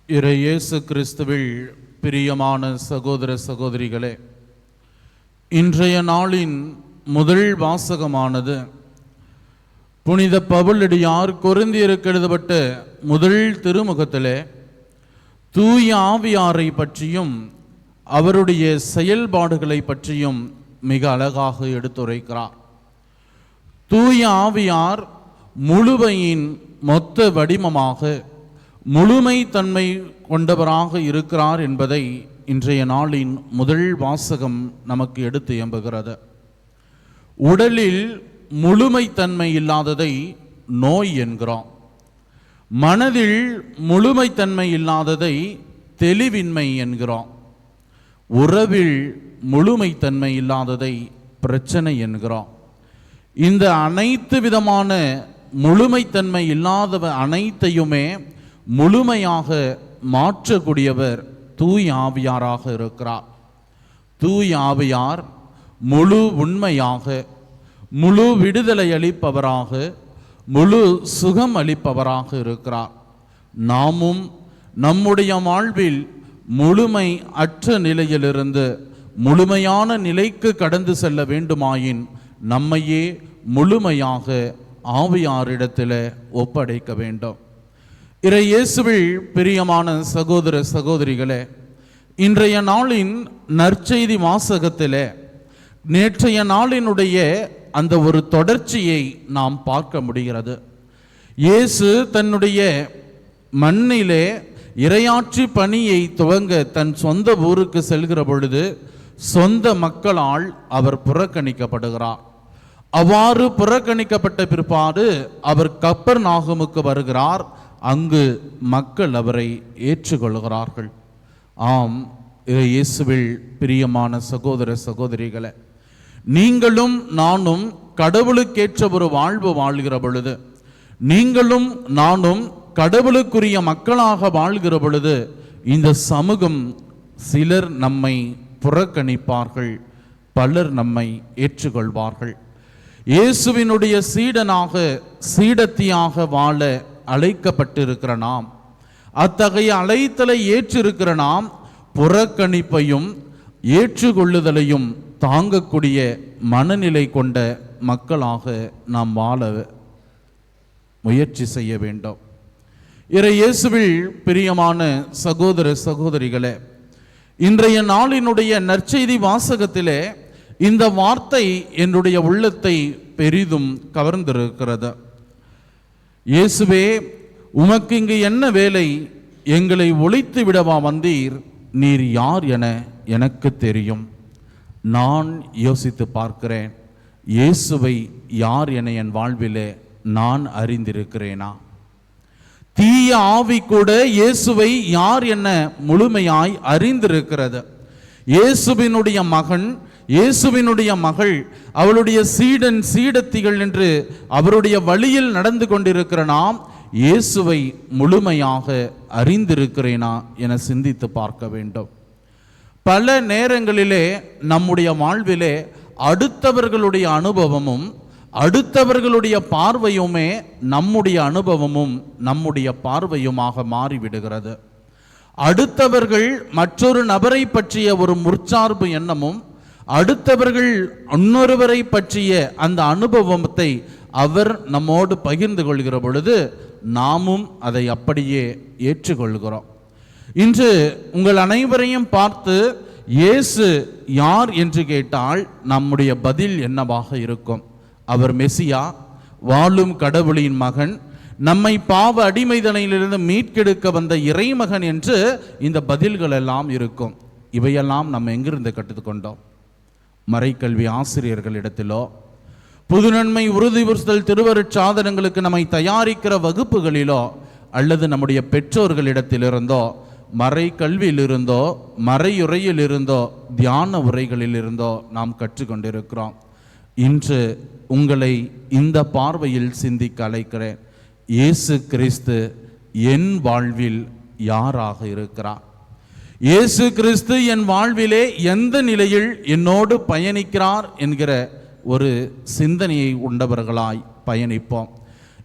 இயேசு கிறிஸ்துவில் பிரியமான சகோதர சகோதரிகளே, இன்றைய நாளின் முதல் வாசகமானது புனித பவுலடியார் கொரிந்தியருக்கு எழுதப்பட்ட முதல் திருமுகத்திலே தூய ஆவியாரை பற்றியும் அவருடைய செயல்பாடுகளை பற்றியும் மிக அழகாக எடுத்துரைக்கிறார். தூய ஆவியார் முழுமையின் மொத்த வடிவமாக முழுமை தன்மை கொண்டவராக இருக்கிறார் என்பதை இன்றைய நாளின் முதல் வாசகம் நமக்கு எடுத்து எம்புகிறது. உடலில் முழுமைத்தன்மை இல்லாததை நோய் என்கிறோம். மனதில் முழுமைத்தன்மை இல்லாததை தெளிவின்மை என்கிறோம். உறவில் முழுமைத்தன்மை இல்லாததை பிரச்சனை என்கிறோம். இந்த அனைத்து விதமான முழுமைத்தன்மை இல்லாதவ அனைத்தையுமே முழுமையாக மாற்றக்கூடியவர் தூய ஆவியாராக இருக்கிறார். தூய ஆவியார் முழு உண்மையாக, முழு விடுதலை அளிப்பவராக, முழு சுகம் அளிப்பவராக இருக்கிறார். நாமும் நம்முடைய வாழ்வில் முழுமை அற்ற நிலையிலிருந்து முழுமையான நிலைக்கு கடந்து செல்ல வேண்டுமாயின் நம்மையே முழுமையாக ஆவியாரிடத்தில் ஒப்படைக்க வேண்டும். இயேசுவில் பிரியமான சகோதர சகோதரிகளே, இன்றைய நாளின் நற்செய்தி வாசகத்திலே நேற்றைய நாளினுடைய அந்த ஒரு தொடர்ச்சியை நாம் பார்க்க முடிகிறது. இயேசு தன்னுடைய மண்ணிலே இறையாட்சி பணியை துவங்க தன் சொந்த ஊருக்கு செல்கிற பொழுது சொந்த மக்களால் அவர் புறக்கணிக்கப்படுகிறார். அவ்வாறு புறக்கணிக்கப்பட்ட பிற்பாடு அவர் கப்பர்நாகமுக்கு வருகிறார். அங்கு மக்கள் அவரை ஏற்றுக்கொள்கிறார்கள். ஆம், இயேசுவில் பிரியமான சகோதர சகோதரிகளே, நீங்களும் நானும் கடவுளுக்கேற்ற ஒரு வாழ்வு வாழ்கிற பொழுது, நீங்களும் நானும் கடவுளுக்குரிய மக்களாக வாழ்கிற பொழுது இந்த சமூகம் சிலர் நம்மை புறக்கணிப்பார்கள், பலர் நம்மை ஏற்றுக்கொள்வார்கள். இயேசுவினுடைய சீடனாக சீடத்தியாக வாழ அழைக்கப்பட்டிருக்கிற நாம், அத்தகைய அழைத்தலை ஏற்றிருக்கிற நாம் புறக்கணிப்பையும் ஏற்றுக்கொள்ளுதலையும் தாங்கக்கூடிய மனநிலை கொண்ட மக்களாக நாம் வாழ முயற்சி செய்ய வேண்டும். இயேசுவில் பிரியமான சகோதர சகோதரிகளே, இன்றைய நாளினுடைய நற்செய்தி வாசகத்திலே இந்த வார்த்தை என்னுடைய உள்ளத்தை பெரிதும் கவர்ந்திருக்கிறது. இயேசுவே, உமக்கு இங்கு என்ன வேலை? எங்களை ஒழித்து விடவா வந்தீர்? நீர் யார் என எனக்கு தெரியும். நான் யோசித்து பார்க்கிறேன், இயேசுவை யார் என என் வாழ்விலே நான் அறிந்திருக்கிறேனா? தீய ஆவி கூட இயேசுவை யார் என முழுமையாய் அறிந்திருக்கிறது. இயேசுவினுடைய மகன், இயேசுவினுடைய மகள், அவளுடைய சீடன் சீடத்திகள் என்று அவருடைய வழியில் நடந்து கொண்டிருக்கிற நாம் இயேசுவை முழுமையாக அறிந்திருக்கிறேனா என சிந்தித்து பார்க்க வேண்டும். பல நேரங்களிலே நம்முடைய வாழ்விலே அடுத்தவர்களுடைய அனுபவமும் அடுத்தவர்களுடைய பார்வையுமே நம்முடைய அனுபவமும் நம்முடைய பார்வையுமாக மாறிவிடுகிறது. அடுத்தவர்கள் மற்றொரு நபரை பற்றிய ஒரு முற்சார்பு எண்ணமும், அடுத்தவர்கள் இன்னொருவரை பற்றிய அந்த அனுபவத்தை அவர் நம்மோடு பகிர்ந்து கொள்கிற பொழுது நாமும் அதை அப்படியே ஏற்றுக்கொள்கிறோம். இன்று உங்கள் அனைவரையும் பார்த்து இயேசு யார் என்று கேட்டால் நம்முடைய பதில் என்னவாக இருக்கும்? அவர் மெசியா, வாழும் கடவுளின் மகன், நம்மை பாவ அடிமைதனையிலிருந்து மீட்கெடுக்க வந்த இறைமகன் என்று இந்த பதில்கள் எல்லாம் இருக்கும். இவையெல்லாம் நம்ம எங்கிருந்து கற்றுக்கொண்டோம்? மறைக்கல்வி ஆசிரியர்களிடத்திலோ, புதுநன்மை உறுதிபுறுத்தல் திருவருட்சாதனங்களுக்கு நம்மை தயாரிக்கிற வகுப்புகளிலோ, அல்லது நம்முடைய பெற்றோர்களிடத்திலிருந்தோ, மறை கல்வியிலிருந்தோ, மறையுறையிலிருந்தோ, தியான உரைகளிலிருந்தோ நாம் கற்றுக்கொண்டிருக்கிறோம். இன்று உங்களை இந்த பார்வையில் சிந்திக்க அழைக்கிறேன். இயேசு கிறிஸ்து என் வாழ்வில் யாராக இருக்கிறார்? இயேசு கிறிஸ்து என் வாழ்விலே எந்த நிலையில் என்னோடு பயணிக்கிறார் என்கிற ஒரு சிந்தனையை உண்டவர்களாய் பயணிப்போம்.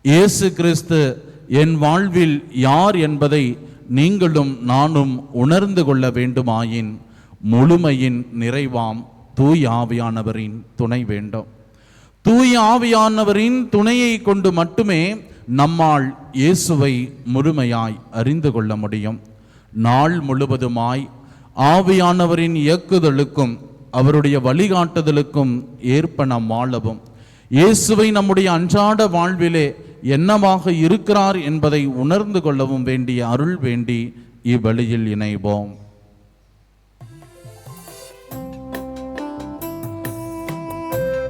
இயேசு கிறிஸ்து என் வாழ்வில் யார் என்பதை நீங்களும் நானும் உணர்ந்து கொள்ள வேண்டுமாயின் முழுமையின் நிறைவாம் தூய ஆவியானவரின் துணை வேண்டும். தூய ஆவியானவரின் துணையை கொண்டு மட்டுமே நம்மால் இயேசுவை முழுமையாய் அறிந்து கொள்ள முடியும். நாள் முழுவதுமாய் ஆவியானவரின் இயக்குதலுக்கும் அவருடைய வழிகாட்டுதலுக்கும் ஏற்ப நாம் வாழவும், இயேசுவை நம்முடைய அன்றாட வாழ்விலே என்னவாக இருக்கிறார் என்பதை உணர்ந்து கொள்ளவும் வேண்டிய அருள் வேண்டி இவ்வழியில் இணைவோம்.